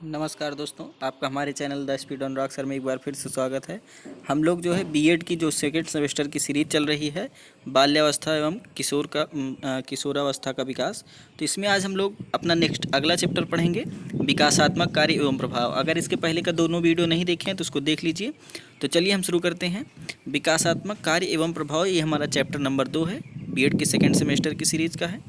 नमस्कार दोस्तों, आपका हमारे channel the speed on rocks में एक बार फिर से स्वागत है। हम लोग जो है बीएड की जो सेकेंड सेमेस्टर की सीरीज चल रही है बाल्यावस्था एवं किशोरावस्था का विकास। तो इसमें आज हम लोग अपना नेक्स्ट अगला चैप्टर पढ़ेंगे, विकासात्मक कार्य एवं प्रभाव। अगर इसके पहले का दोनों वीडियो नहीं देखे हैं तो उसको देख लीजिए। तो चलिए हम शुरू करते हैं। विकासात्मक कार्य एवं प्रभाव, ये हमारा चैप्टर नंबर 2 है, बीएड की सेकेंड सेमेस्टर की सीरीज़ का है।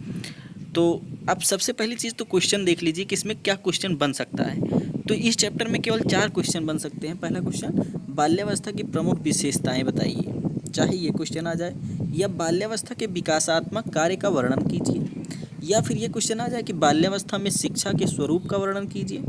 तो अब सबसे पहली चीज़ तो क्वेश्चन देख लीजिए कि इसमें क्या क्वेश्चन बन सकता है। तो इस चैप्टर में केवल 4 क्वेश्चन बन सकते हैं। पहला क्वेश्चन, बाल्यावस्था की प्रमुख विशेषताएं बताइए, चाहे ये क्वेश्चन आ जाए, या बाल्यावस्था के विकासात्मक कार्य का वर्णन कीजिए, या फिर ये क्वेश्चन आ जाए कि बाल्यावस्था में शिक्षा के स्वरूप का वर्णन कीजिए,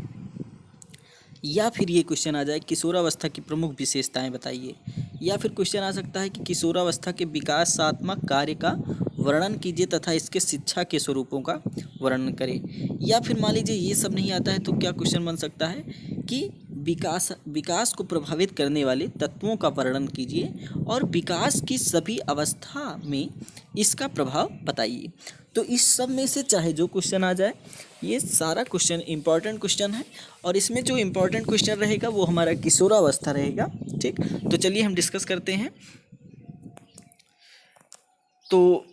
या फिर ये क्वेश्चन आ जाए किशोरावस्था की प्रमुख विशेषताएं बताइए, या फिर क्वेश्चन आ सकता है कि किशोरावस्था के विकासात्मक कार्य का वर्णन कीजिए तथा इसके शिक्षा के स्वरूपों का वर्णन करें। या फिर मान लीजिए ये सब नहीं आता है तो क्या क्वेश्चन बन सकता है कि विकास को प्रभावित करने वाले तत्वों का वर्णन कीजिए और विकास की सभी अवस्था में इसका प्रभाव बताइए। तो इस सब में से चाहे जो क्वेश्चन आ जाए, ये सारा क्वेश्चन इंपॉर्टेंट क्वेश्चन है और इसमें जो इंपॉर्टेंट क्वेश्चन रहेगा वो हमारा किशोरावस्था रहेगा। ठीक, तो चलिए हम डिस्कस करते हैं। तो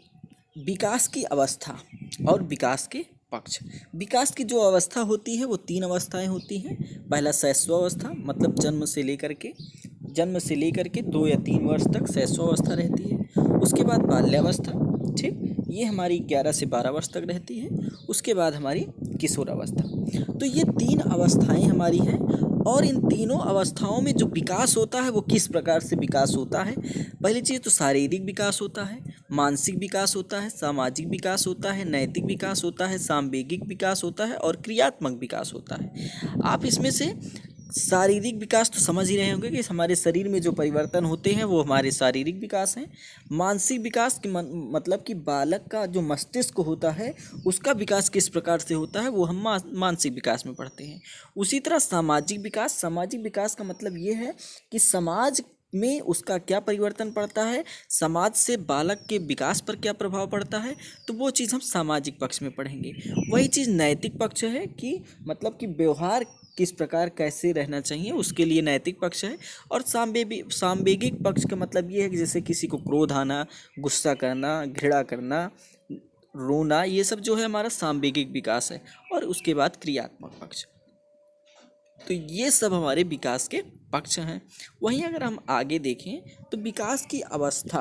विकास की अवस्था और विकास के पक्ष। विकास की जो अवस्था होती है वो 3 अवस्थाएं होती हैं। पहला शैशवावस्था, मतलब जन्म से लेकर के 2 या 3 वर्ष तक शैशवावस्था रहती है। उसके बाद बाल्यावस्था, ठीक, ये हमारी 11 से 12 वर्ष तक रहती है। उसके बाद हमारी किशोरावस्था। तो ये 3 अवस्थाएं हमारी हैं और इन तीनों अवस्थाओं में जो विकास होता है वो किस प्रकार से विकास होता है। पहली चीज़ तो शारीरिक विकास होता है, मानसिक विकास होता है, सामाजिक विकास होता है, नैतिक विकास होता है, सांवेगिक विकास होता है और क्रियात्मक विकास होता है। आप इसमें से शारीरिक विकास तो समझ ही रहे होंगे कि हमारे शरीर में जो परिवर्तन होते हैं वो हमारे शारीरिक विकास हैं। मानसिक विकास की मतलब कि बालक का जो मस्तिष्क होता है उसका विकास किस प्रकार से होता है वो हम मानसिक विकास में पढ़ते हैं। उसी तरह सामाजिक विकास का मतलब ये है कि समाज में उसका क्या परिवर्तन पड़ता है, समाज से बालक के विकास पर क्या प्रभाव पड़ता है, तो वो चीज़ हम सामाजिक पक्ष में पढ़ेंगे। वही चीज़ नैतिक पक्ष है कि मतलब कि व्यवहार किस प्रकार कैसे रहना चाहिए, उसके लिए नैतिक पक्ष है। और सांवेगिक पक्ष का मतलब ये है कि जैसे किसी को क्रोध आना, गुस्सा करना, घृणा करना, रोना, ये सब जो है हमारा सांवेगिक विकास है। और उसके बाद क्रियात्मक पक्ष। तो ये सब हमारे विकास के पक्ष हैं। वहीं अगर हम आगे देखें तो विकास की अवस्था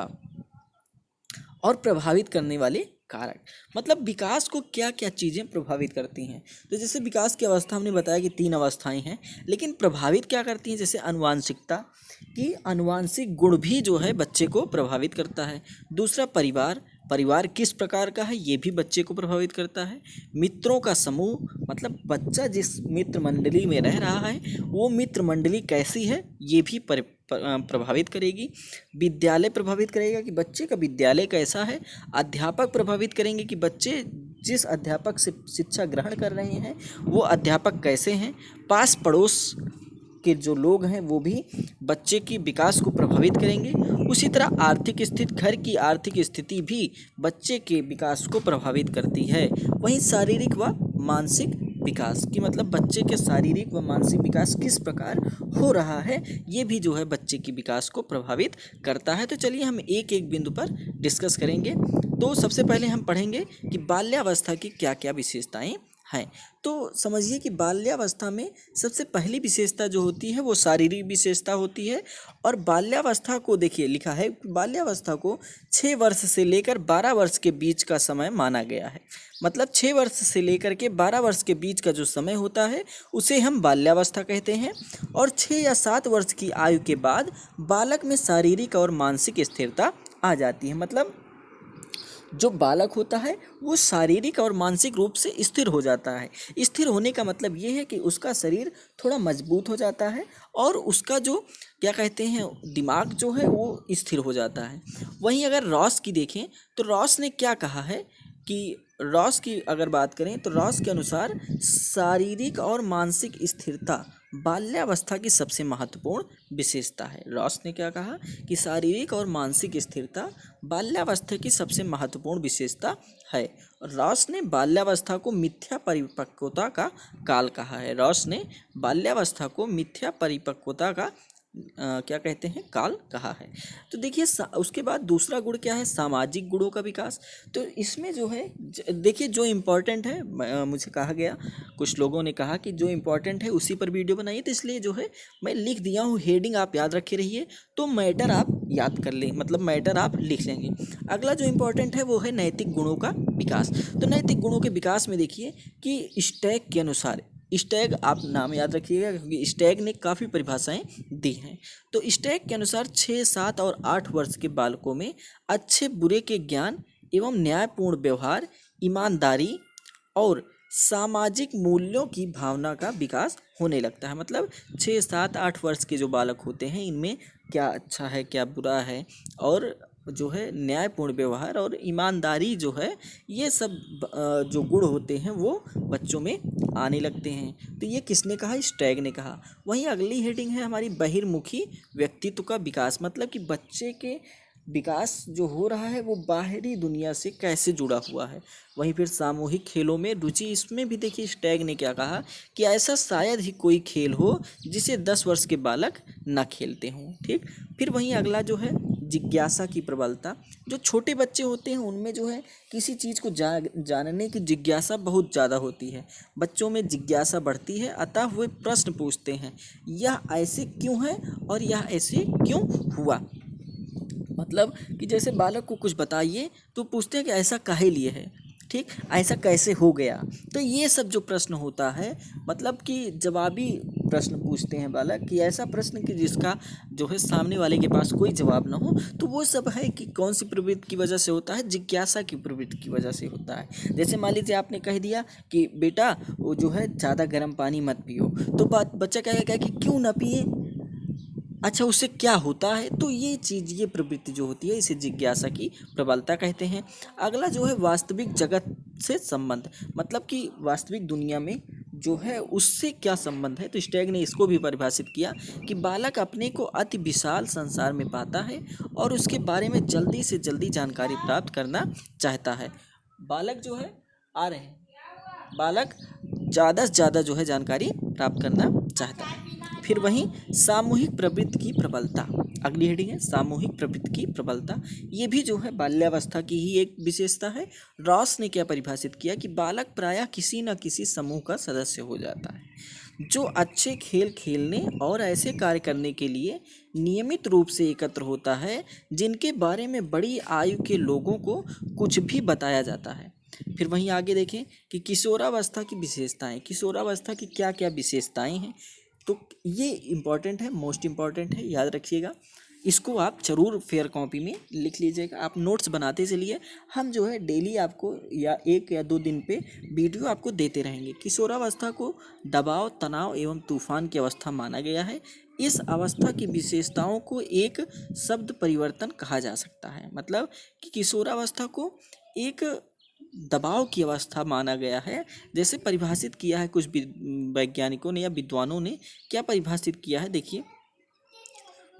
और प्रभावित करने वाले कारक, मतलब विकास को क्या क्या चीज़ें प्रभावित करती हैं। तो जैसे विकास की अवस्था हमने बताया कि 3 अवस्थाएं हैं, लेकिन प्रभावित क्या करती हैं, जैसे अनुवांशिकता, कि अनुवांशिक गुण भी जो है बच्चे को प्रभावित करता है। दूसरा परिवार किस प्रकार का है ये भी बच्चे को प्रभावित करता है। मित्रों का समूह, मतलब बच्चा जिस मित्र मंडली में रह रहा है वो मित्र मंडली कैसी है ये भी प्रभावित करेगी। विद्यालय प्रभावित करेगा कि बच्चे का विद्यालय कैसा है। अध्यापक प्रभावित करेंगे कि बच्चे जिस अध्यापक से शिक्षा ग्रहण कर रहे हैं वो अध्यापक कैसे हैं। पास पड़ोस के जो लोग हैं वो भी बच्चे की विकास को प्रभावित करेंगे। उसी तरह आर्थिक स्थिति, घर की आर्थिक स्थिति भी बच्चे के विकास को प्रभावित करती है। वहीं शारीरिक व मानसिक विकास की मतलब बच्चे के शारीरिक व मानसिक विकास किस प्रकार हो रहा है ये भी जो है बच्चे की विकास को प्रभावित करता है। तो चलिए हम एक एक बिंदु पर डिस्कस करेंगे। तो सबसे पहले हम पढ़ेंगे कि बाल्यावस्था की क्या क्या विशेषताएं हैं। तो समझिए कि बाल्यावस्था में सबसे पहली विशेषता जो होती है वो शारीरिक विशेषता होती है। और बाल्यावस्था को देखिए लिखा है, बाल्यावस्था को 6 वर्ष से लेकर 12 वर्ष के बीच का समय माना गया है। मतलब 6 वर्ष से लेकर के 12 वर्ष के बीच का जो समय होता है उसे हम बाल्यावस्था कहते हैं। और 6 या 7 वर्ष की आयु के बाद बालक में शारीरिक और मानसिक स्थिरता आ जाती है। मतलब जो बालक होता है वो शारीरिक और मानसिक रूप से स्थिर हो जाता है। स्थिर होने का मतलब ये है कि उसका शरीर थोड़ा मजबूत हो जाता है और उसका जो क्या कहते हैं दिमाग जो है वो स्थिर हो जाता है। वहीं अगर रॉस की देखें तो रॉस ने क्या कहा है कि रॉस की अगर बात करें तो रॉस के अनुसार शारीरिक और मानसिक स्थिरता बाल्यावस्था की सबसे महत्वपूर्ण विशेषता है। रॉस ने क्या कहा कि शारीरिक और मानसिक स्थिरता बाल्यावस्था की सबसे महत्वपूर्ण विशेषता है। रॉस ने बाल्यावस्था को मिथ्या परिपक्वता का काल कहा है। रॉस ने बाल्यावस्था को मिथ्या परिपक्वता का क्या कहते हैं, काल कहा है। तो देखिए उसके बाद दूसरा गुण क्या है, सामाजिक गुणों का विकास। तो इसमें जो है देखिए जो इम्पोर्टेंट है, मुझे कहा गया, कुछ लोगों ने कहा कि जो इम्पोर्टेंट है उसी पर वीडियो बनाइए, तो इसलिए जो है मैं लिख दिया हूँ, हेडिंग आप याद रखे रहिए, तो मैटर आप याद कर लें, मतलब मैटर आप लिख लेंगे। अगला जो इम्पोर्टेंट है वो है नैतिक गुणों का विकास। तो नैतिक गुणों के विकास में देखिए कि स्टैग के अनुसार, स्टैग आप नाम याद रखिएगा क्योंकि स्टैग ने काफ़ी परिभाषाएं दी हैं। तो स्टैग के अनुसार 6, 7 और 8 वर्ष के बालकों में अच्छे बुरे के ज्ञान एवं न्यायपूर्ण व्यवहार, ईमानदारी और सामाजिक मूल्यों की भावना का विकास होने लगता है। मतलब 6, 7, 8 वर्ष के जो बालक होते हैं इनमें क्या अच्छा है क्या बुरा है, और जो है न्यायपूर्ण व्यवहार और ईमानदारी जो है, ये सब जो गुण होते हैं वो बच्चों में आने लगते हैं। तो ये किसने कहा, स्टैग ने कहा। वहीं अगली हेडिंग है हमारी बहिर्मुखी व्यक्तित्व का विकास। मतलब कि बच्चे के विकास जो हो रहा है वो बाहरी दुनिया से कैसे जुड़ा हुआ है। वहीं फिर सामूहिक खेलों में रुचि, इसमें भी देखिए स्टैग ने क्या कहा कि ऐसा शायद ही कोई खेल हो जिसे 10 वर्ष के बालक न खेलते हों। ठीक, फिर वहीं अगला जो है जिज्ञासा की प्रबलता। जो छोटे बच्चे होते हैं उनमें जो है किसी चीज़ को जानने की जिज्ञासा बहुत ज़्यादा होती है। बच्चों में जिज्ञासा बढ़ती है, अतः वे प्रश्न पूछते हैं, यह ऐसे क्यों है और यह ऐसे क्यों हुआ। मतलब कि जैसे बालक को कुछ बताइए तो पूछते हैं कि ऐसा काहे लिए है, ठीक, ऐसा कैसे हो गया। तो ये सब जो प्रश्न होता है, मतलब कि जवाबी प्रश्न पूछते हैं बालक, कि ऐसा प्रश्न कि जिसका जो है सामने वाले के पास कोई जवाब ना हो। तो वो सब है कि कौन सी प्रवृत्ति की वजह से होता है, जिज्ञासा की प्रवृत्ति की वजह से होता है। जैसे मान लीजिए आपने कह दिया कि बेटा वो जो है ज़्यादा गर्म पानी मत पियो, तो बच्चा कहेगा कि क्यों ना पिए, अच्छा उससे क्या होता है। तो ये चीज़, ये प्रवृत्ति जो होती है इसे जिज्ञासा की प्रबलता कहते हैं। अगला जो है वास्तविक जगत से संबंध, मतलब कि वास्तविक दुनिया में जो है उससे क्या संबंध है। तो स्टैग ने इसको भी परिभाषित किया कि बालक अपने को अति विशाल संसार में पाता है और उसके बारे में जल्दी से जल्दी जानकारी प्राप्त करना चाहता है। बालक जो है आ रहे हैं, बालक ज़्यादा से ज़्यादा जो है जानकारी प्राप्त करना चाहता है। फिर वहीं सामूहिक प्रवृत्ति की प्रबलता, अगली हेडिंग है सामूहिक प्रवृत्ति की प्रबलता। ये भी जो है बाल्यावस्था की ही एक विशेषता है। रॉस ने क्या परिभाषित किया कि बालक प्रायः किसी न किसी समूह का सदस्य हो जाता है जो अच्छे खेल खेलने और ऐसे कार्य करने के लिए नियमित रूप से एकत्र होता है जिनके बारे में बड़ी आयु के लोगों को कुछ भी बताया जाता है। फिर वहीं आगे देखें कि किशोरावस्था की विशेषताएं, किशोरावस्था की क्या क्या विशेषताएं हैं। तो ये इम्पॉर्टेंट है, मोस्ट इम्पॉर्टेंट है, याद रखिएगा। इसको आप ज़रूर फेयर कॉपी में लिख लीजिएगा, आप नोट्स बनाते चलिए। हम जो है डेली आपको या 1 या 2 दिन पे वीडियो आपको देते रहेंगे। किशोरावस्था को दबाव, तनाव एवं तूफान की अवस्था माना गया है। इस अवस्था की विशेषताओं को एक शब्द परिवर्तन कहा जा सकता है। मतलब कि किशोरावस्था को एक दबाव की अवस्था माना गया है। जैसे परिभाषित किया है कुछ वैज्ञानिकों ने या विद्वानों ने, क्या परिभाषित किया है देखिए,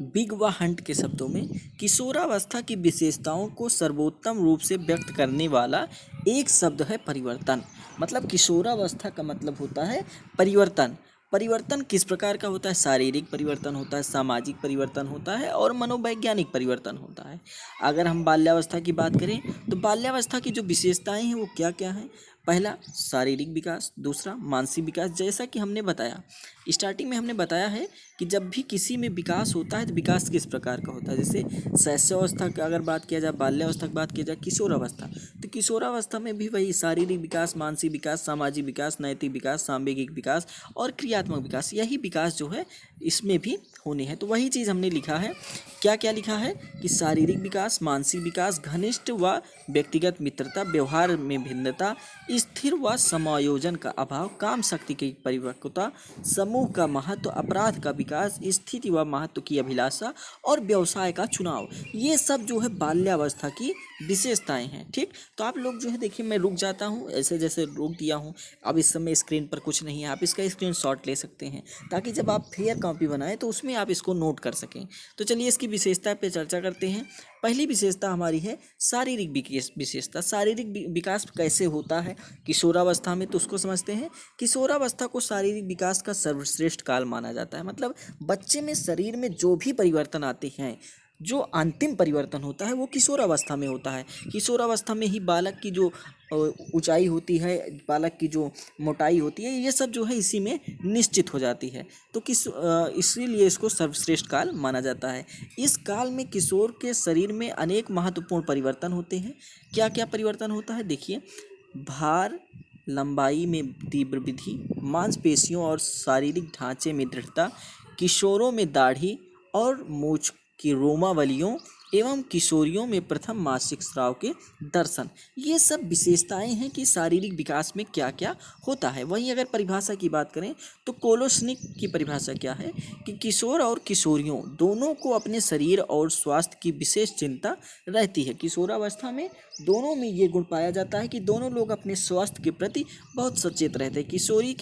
बिग व हंट के शब्दों में, किशोरावस्था की विशेषताओं को सर्वोत्तम रूप से व्यक्त करने वाला एक शब्द है परिवर्तन। मतलब किशोरावस्था का मतलब होता है परिवर्तन। परिवर्तन किस प्रकार का होता है, शारीरिक परिवर्तन होता है, सामाजिक परिवर्तन होता है और मनोवैज्ञानिक परिवर्तन होता है। अगर हम बाल्यावस्था की बात करें तो बाल्यावस्था की जो विशेषताएं हैं वो क्या क्या हैं। पहला शारीरिक विकास, दूसरा मानसिक विकास। जैसा कि हमने बताया स्टार्टिंग में, हमने बताया है कि जब भी किसी में विकास होता है तो विकास किस प्रकार का होता है। जैसे शैशवावस्था की अगर बात किया जाए, बाल्यावस्था की बात किया जाए, किशोरावस्था, तो किशोरावस्था में भी वही शारीरिक विकास, मानसिक विकास, सामाजिक विकास, नैतिक विकास, सांवेगिक विकास और क्रियात्मक विकास, यही विकास जो है इसमें भी होने हैं। तो वही चीज़ हमने लिखा है, क्या क्या लिखा है कि शारीरिक विकास, मानसिक विकास, घनिष्ठ व व्यक्तिगत मित्रता, व्यवहार में भिन्नता, स्थिर व समायोजन का अभाव, काम शक्ति की परिपक्वता, समूह का महत्व, अपराध का विकास, स्थिति व महत्व की अभिलाषा और व्यवसाय का चुनाव, ये सब जो है बाल्यावस्था की विशेषताएं हैं। ठीक, तो आप लोग जो है देखिए, मैं रुक जाता हूँ, ऐसे जैसे रोक दिया हूँ। अब इस समय स्क्रीन पर कुछ नहीं है, आप इसका स्क्रीनशॉट ले सकते हैं ताकि जब आप फेयर कॉपी बनाएं तो उसमें आप इसको नोट कर सकें। तो चलिए इसकी विशेषता पे चर्चा करते हैं। पहली विशेषता हमारी है शारीरिक विशेषता। शारीरिक विकास कैसे होता है किशोरावस्था में, तो उसको समझते हैं। किशोरावस्था को शारीरिक विकास का सर्वश्रेष्ठ काल माना जाता है। मतलब बच्चे में शरीर में जो भी परिवर्तन आते हैं, जो अंतिम परिवर्तन होता है वो किशोरावस्था में होता है। किशोरावस्था में ही बालक की जो ऊंचाई होती है, बालक की जो मोटाई होती है, ये सब जो है इसी में निश्चित हो जाती है। तो इसीलिए इसको सर्वश्रेष्ठ काल माना जाता है। इस काल में किशोर के शरीर में अनेक महत्वपूर्ण परिवर्तन होते हैं। क्या क्या परिवर्तन होता है देखिए, भार, लंबाई में तीव्र वृद्धि, मांसपेशियों और शारीरिक ढांचे में दृढ़ता, किशोरों में दाढ़ी और मूंछ की रोमावलियों एवं किशोरियों में प्रथम मासिक स्राव के दर्शन, ये सब विशेषताएं हैं कि शारीरिक विकास में क्या क्या होता है। वहीं अगर परिभाषा की बात करें तो कोलोसनिक की परिभाषा क्या है कि किशोर और किशोरियों दोनों को अपने शरीर और स्वास्थ्य की विशेष चिंता रहती है। किशोरावस्था में दोनों में ये गुण पाया जाता है कि दोनों लोग अपने स्वास्थ्य के प्रति बहुत सचेत रहते हैं। किशोरों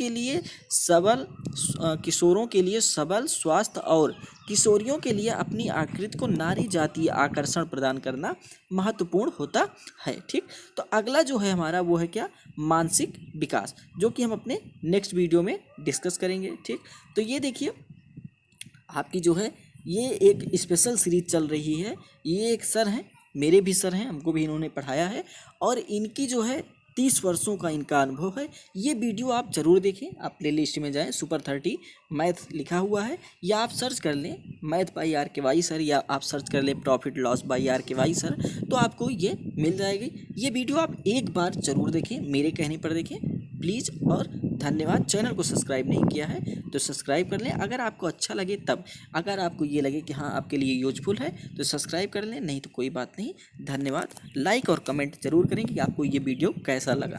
के लिए सबल स्वास्थ्य और किशोरियों के लिए अपनी आकृति को नारी जातीय आकर्षण प्रदान करना महत्वपूर्ण होता है। ठीक, तो अगला जो है हमारा वो है क्या, मानसिक विकास, जो कि हम अपने नेक्स्ट वीडियो में डिस्कस करेंगे। ठीक, तो ये देखिए आपकी जो है ये एक स्पेशल सीरीज चल रही है। ये एक सर हैं, मेरे भी सर हैं, हमको भी इन्होंने पढ़ाया है और इनकी जो है 30 वर्षों का इनका अनुभव है। ये वीडियो आप ज़रूर देखें। आप प्ले लिस्ट में जाएँ, सुपर 30 मैथ लिखा हुआ है, या आप सर्च कर लें मैथ बाई आर के वाई सर, या आप सर्च कर लें प्रॉफिट लॉस बाई आर के वाई सर, तो आपको ये मिल जाएगी। ये वीडियो आप एक बार ज़रूर देखें, मेरे कहने पर देखें प्लीज़। और धन्यवाद। चैनल को सब्सक्राइब नहीं किया है तो सब्सक्राइब कर लें अगर आपको अच्छा लगे तब। अगर आपको ये लगे कि हाँ आपके लिए यूजफुल है तो सब्सक्राइब कर लें, नहीं तो कोई बात नहीं। धन्यवाद। लाइक और कमेंट ज़रूर करें कि आपको ये वीडियो कैसा लगा।